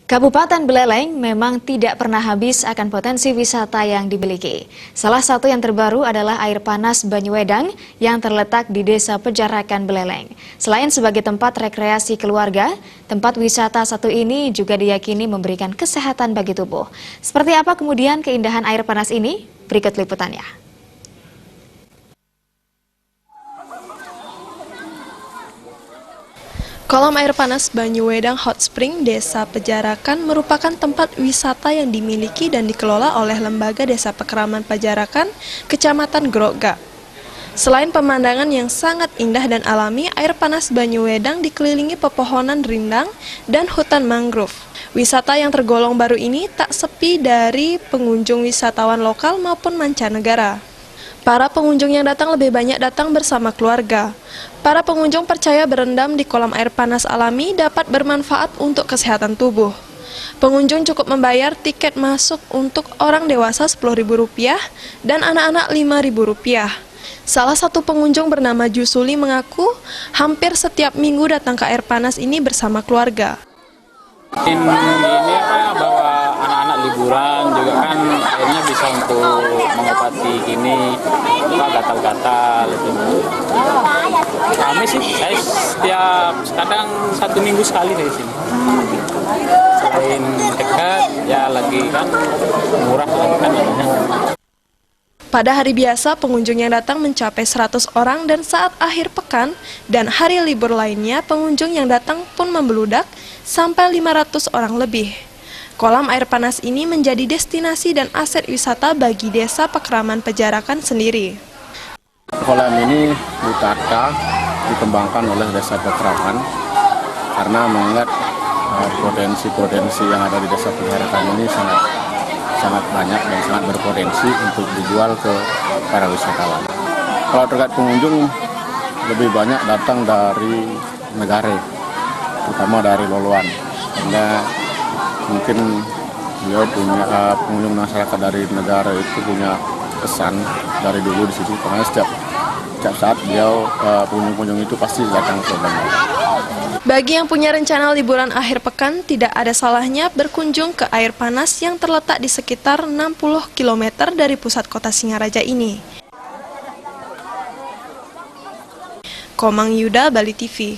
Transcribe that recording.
Kabupaten Beleleng memang tidak pernah habis akan potensi wisata yang dimiliki. Salah satu yang terbaru adalah air panas Banyuwedang yang terletak di Desa Pejarakan Beleleng. Selain sebagai tempat rekreasi keluarga, tempat wisata satu ini juga diyakini memberikan kesehatan bagi tubuh. Seperti apa kemudian keindahan air panas ini? Berikut liputannya. Kolam air panas Banyuwedang Hot Spring Desa Pejarakan merupakan tempat wisata yang dimiliki dan dikelola oleh Lembaga Desa Pekeraman Pejarakan, Kecamatan Grogak. Selain pemandangan yang sangat indah dan alami, air panas Banyuwedang dikelilingi pepohonan rindang dan hutan mangrove. Wisata yang tergolong baru ini tak sepi dari pengunjung wisatawan lokal maupun mancanegara. Para pengunjung yang datang lebih banyak datang bersama keluarga. Para pengunjung percaya berendam di kolam air panas alami dapat bermanfaat untuk kesehatan tubuh. Pengunjung cukup membayar tiket masuk untuk orang dewasa Rp10.000 dan anak-anak Rp5.000. Salah satu pengunjung bernama Jusuli mengaku hampir setiap minggu datang ke air panas ini bersama keluarga. Ini bawa anak-anak liburan juga kan akhirnya bisa untuk mengobati gini gatal-gatal itu. Kami sih saya kadang 1 minggu sekali dari sini. Selain dekat ya lagi kan murah lagi kan namanya. Pada hari biasa, pengunjung yang datang mencapai 100 orang dan saat akhir pekan dan hari libur lainnya, pengunjung yang datang pun membeludak sampai 500 orang lebih. Kolam air panas ini menjadi destinasi dan aset wisata bagi Desa Pekeraman Pejarakan sendiri. Kolam ini ditata, dikembangkan oleh Desa Pekeraman karena mengingat potensi-potensi yang ada di Desa Pejarakan ini sangat banyak dan sangat berpotensi untuk dijual ke para wisatawan. Kalau terkait pengunjung, lebih banyak datang dari negara, terutama dari Loluan. Karena mungkin beliau punya pengunjung masyarakat dari negara itu punya kesan dari dulu di situ. Karena setiap saat beliau pengunjung itu pasti datang ke Bandung. Bagi yang punya rencana liburan akhir pekan, tidak ada salahnya berkunjung ke air panas yang terletak di sekitar 60 km dari pusat kota Singaraja ini. Komang Yuda, Bali TV.